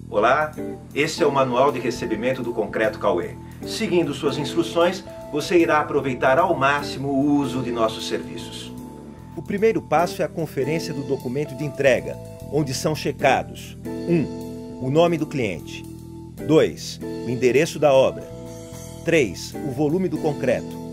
Olá, esse é o manual de recebimento do concreto Cauê. Seguindo suas instruções, você irá aproveitar ao máximo o uso de nossos serviços. O primeiro passo é a conferência do documento de entrega, onde são checados 1. O nome do cliente. 2. O endereço da obra. 3. O volume do concreto.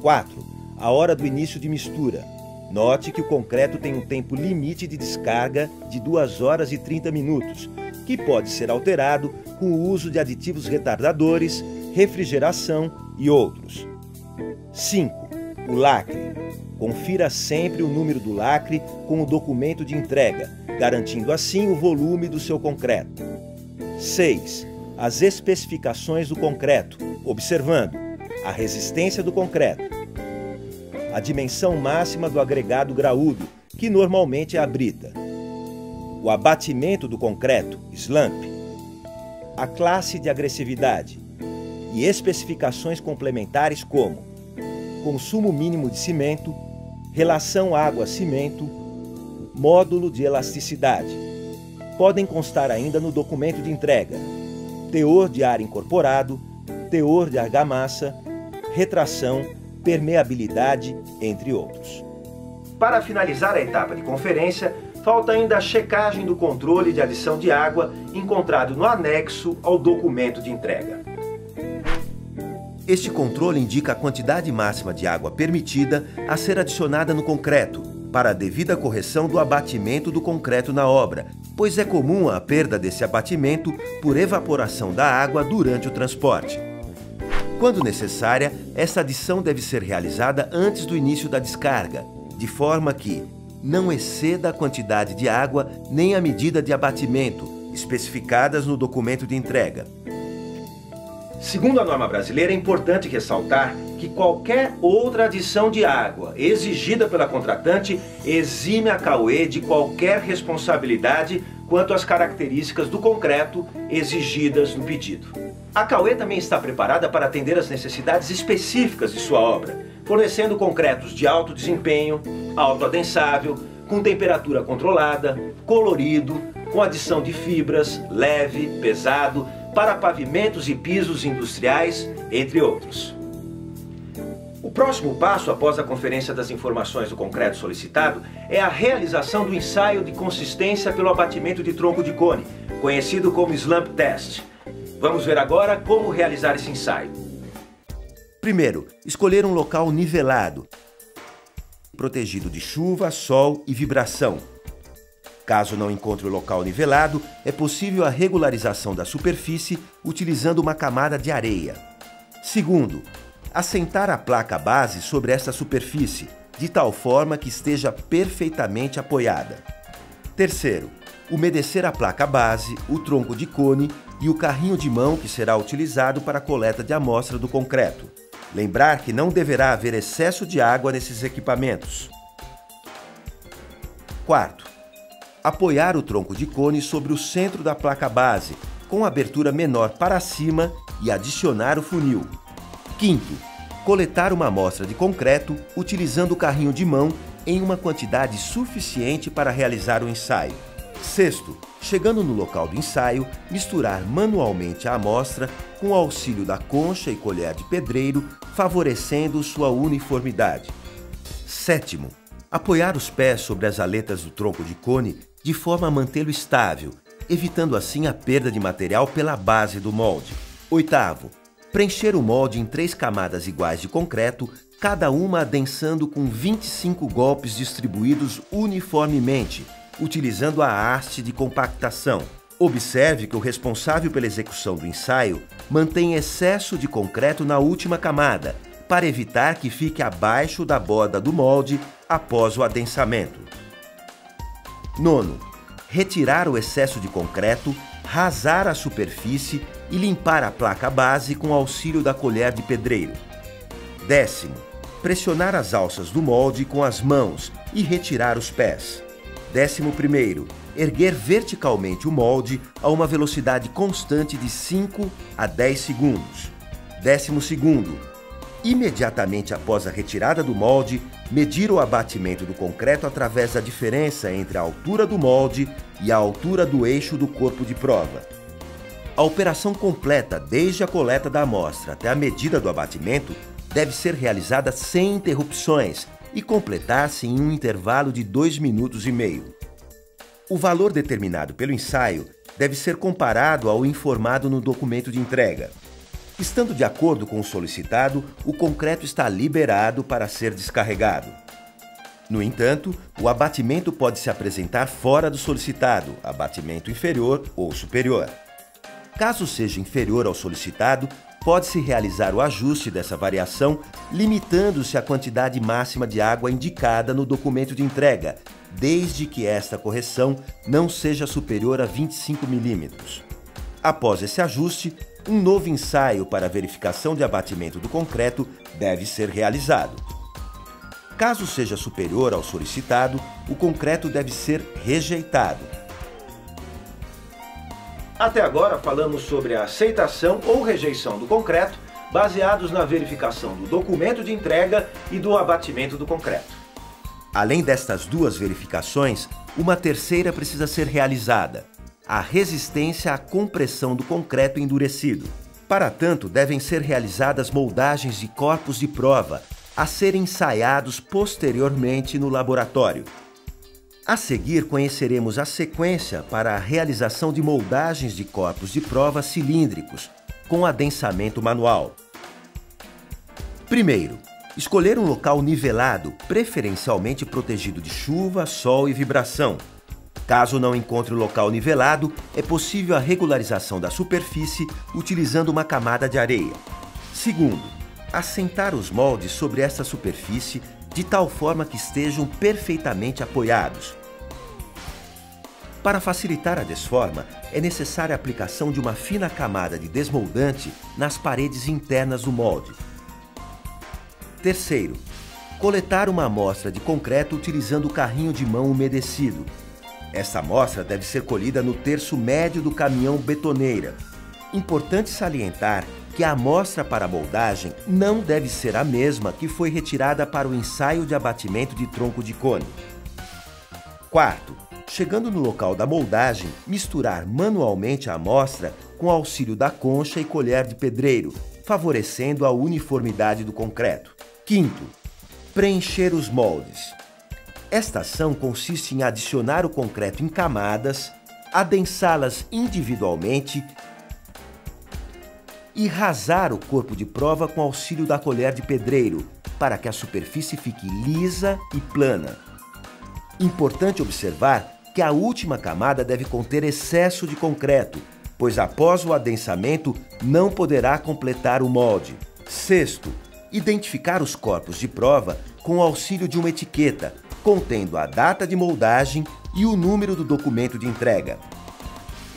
4. A hora do início de mistura. Note que o concreto tem um tempo limite de descarga de 2 horas e 30 minutos, que pode ser alterado com o uso de aditivos retardadores, refrigeração e outros. 5. O lacre. Confira sempre o número do lacre com o documento de entrega, garantindo assim o volume do seu concreto. 6. As especificações do concreto, observando a resistência do concreto, a dimensão máxima do agregado graúdo, que normalmente é a brita, o abatimento do concreto, slump, a classe de agressividade e especificações complementares como consumo mínimo de cimento, relação água-cimento, módulo de elasticidade. Podem constar ainda no documento de entrega teor de ar incorporado, teor de argamassa, retração, permeabilidade, entre outros. Para finalizar a etapa de conferência, falta ainda a checagem do controle de adição de água encontrado no anexo ao documento de entrega. Este controle indica a quantidade máxima de água permitida a ser adicionada no concreto, para a devida correção do abatimento do concreto na obra, pois é comum a perda desse abatimento por evaporação da água durante o transporte. Quando necessária, essa adição deve ser realizada antes do início da descarga, de forma que não exceda a quantidade de água nem a medida de abatimento, especificadas no documento de entrega. Segundo a norma brasileira, é importante ressaltar que qualquer outra adição de água exigida pela contratante exime a Cauê de qualquer responsabilidade quanto às características do concreto exigidas no pedido. A Cauê também está preparada para atender às necessidades específicas de sua obra, fornecendo concretos de alto desempenho, autoadensável, com temperatura controlada, colorido, com adição de fibras, leve, pesado, para pavimentos e pisos industriais, entre outros. O próximo passo, após a conferência das informações do concreto solicitado, é a realização do ensaio de consistência pelo abatimento de tronco de cone, conhecido como Slump Test. Vamos ver agora como realizar esse ensaio. Primeiro, escolher um local nivelado, protegido de chuva, sol e vibração. Caso não encontre o local nivelado, é possível a regularização da superfície utilizando uma camada de areia. Segundo, assentar a placa base sobre esta superfície, de tal forma que esteja perfeitamente apoiada. Terceiro, umedecer a placa base, o tronco de cone e o carrinho de mão que será utilizado para a coleta de amostra do concreto. Lembrar que não deverá haver excesso de água nesses equipamentos. Quarto, apoiar o tronco de cone sobre o centro da placa base, com abertura menor para cima e adicionar o funil. Quinto, coletar uma amostra de concreto utilizando o carrinho de mão em uma quantidade suficiente para realizar o ensaio. Sexto, chegando no local do ensaio, misturar manualmente a amostra com o auxílio da concha e colher de pedreiro, favorecendo sua uniformidade. Sétimo, apoiar os pés sobre as aletas do tronco de cone de forma a mantê-lo estável, evitando assim a perda de material pela base do molde. Oitavo, preencher o molde em 3 camadas iguais de concreto, cada uma adensando com 25 golpes distribuídos uniformemente, utilizando a haste de compactação. Observe que o responsável pela execução do ensaio mantém excesso de concreto na última camada, para evitar que fique abaixo da borda do molde após o adensamento. Nono, retirar o excesso de concreto, rasar a superfície e limpar a placa base com auxílio da colher de pedreiro. Décimo, pressionar as alças do molde com as mãos e retirar os pés. 11º, erguer verticalmente o molde a uma velocidade constante de 5 a 10 segundos. 12º, imediatamente após a retirada do molde, medir o abatimento do concreto através da diferença entre a altura do molde e a altura do eixo do corpo de prova. A operação completa, desde a coleta da amostra até a medida do abatimento, deve ser realizada sem interrupções e completar-se em um intervalo de 2,5 minutos. O valor determinado pelo ensaio deve ser comparado ao informado no documento de entrega. Estando de acordo com o solicitado, o concreto está liberado para ser descarregado. No entanto, o abatimento pode se apresentar fora do solicitado, abatimento inferior ou superior. Caso seja inferior ao solicitado, pode-se realizar o ajuste dessa variação, limitando-se à quantidade máxima de água indicada no documento de entrega, desde que esta correção não seja superior a 25 milímetros. Após esse ajuste, um novo ensaio para verificação de abatimento do concreto deve ser realizado. Caso seja superior ao solicitado, o concreto deve ser rejeitado. Até agora falamos sobre a aceitação ou rejeição do concreto, baseados na verificação do documento de entrega e do abatimento do concreto. Além destas duas verificações, uma terceira precisa ser realizada: a resistência à compressão do concreto endurecido. Para tanto, devem ser realizadas moldagens de corpos de prova, a serem ensaiados posteriormente no laboratório. A seguir, conheceremos a sequência para a realização de moldagens de corpos de prova cilíndricos, com adensamento manual. Primeiro, escolher um local nivelado, preferencialmente protegido de chuva, sol e vibração. Caso não encontre o local nivelado, é possível a regularização da superfície utilizando uma camada de areia. Segundo, assentar os moldes sobre esta superfície de tal forma que estejam perfeitamente apoiados. Para facilitar a desforma, é necessária a aplicação de uma fina camada de desmoldante nas paredes internas do molde. Terceiro, coletar uma amostra de concreto utilizando o carrinho de mão umedecido. Essa amostra deve ser colhida no terço médio do caminhão betoneira. Importante salientar que a amostra para a moldagem não deve ser a mesma que foi retirada para o ensaio de abatimento de tronco de cone. Quarto, chegando no local da moldagem, misturar manualmente a amostra com auxílio da concha e colher de pedreiro, favorecendo a uniformidade do concreto. Quinto, preencher os moldes. Esta ação consiste em adicionar o concreto em camadas, adensá-las individualmente e rasar o corpo de prova com auxílio da colher de pedreiro, para que a superfície fique lisa e plana. Importante observar que a última camada deve conter excesso de concreto, pois após o adensamento não poderá completar o molde. Sexto, identificar os corpos de prova com o auxílio de uma etiqueta, contendo a data de moldagem e o número do documento de entrega.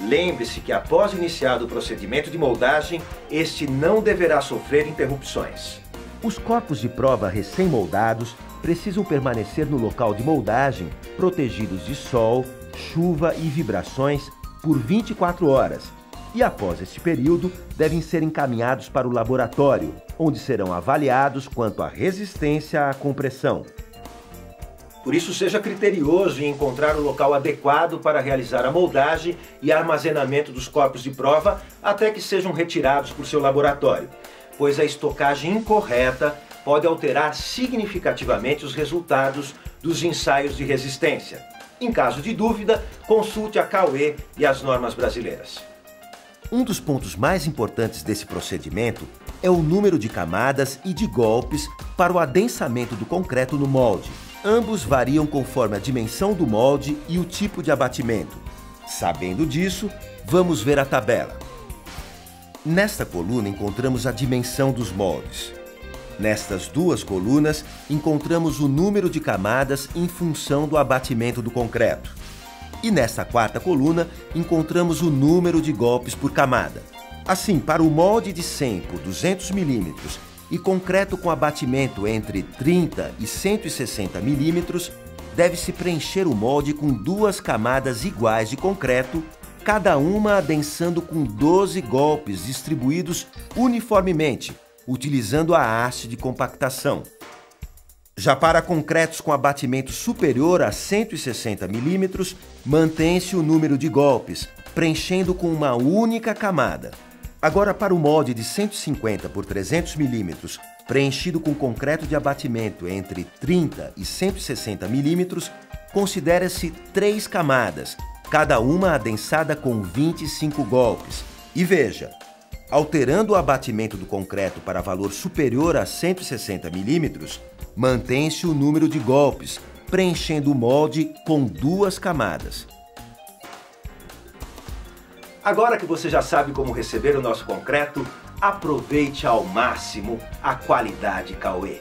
Lembre-se que após iniciado o procedimento de moldagem, este não deverá sofrer interrupções. Os corpos de prova recém-moldados precisam permanecer no local de moldagem, protegidos de sol, chuva e vibrações, por 24 horas. E após este período, devem ser encaminhados para o laboratório, onde serão avaliados quanto à resistência à compressão. Por isso, seja criterioso em encontrar o local adequado para realizar a moldagem e armazenamento dos corpos de prova até que sejam retirados por seu laboratório, pois a estocagem incorreta pode alterar significativamente os resultados dos ensaios de resistência. Em caso de dúvida, consulte a CAUE e as normas brasileiras. Um dos pontos mais importantes desse procedimento é o número de camadas e de golpes para o adensamento do concreto no molde. Ambos variam conforme a dimensão do molde e o tipo de abatimento. Sabendo disso, vamos ver a tabela. Nesta coluna encontramos a dimensão dos moldes. Nestas duas colunas encontramos o número de camadas em função do abatimento do concreto. E nesta quarta coluna encontramos o número de golpes por camada. Assim, para o molde de 100 por 200 milímetros e concreto com abatimento entre 30 e 160 milímetros, deve-se preencher o molde com duas camadas iguais de concreto, cada uma adensando com 12 golpes distribuídos uniformemente, utilizando a haste de compactação. Já para concretos com abatimento superior a 160 milímetros, mantém-se o número de golpes, preenchendo com uma única camada. Agora, para o molde de 150 por 300 milímetros, preenchido com concreto de abatimento entre 30 e 160 milímetros, considera-se 3 camadas, cada uma adensada com 25 golpes. E veja, alterando o abatimento do concreto para valor superior a 160 milímetros, mantém-se o número de golpes, preenchendo o molde com 2 camadas. Agora que você já sabe como receber o nosso concreto, aproveite ao máximo a qualidade Cauê.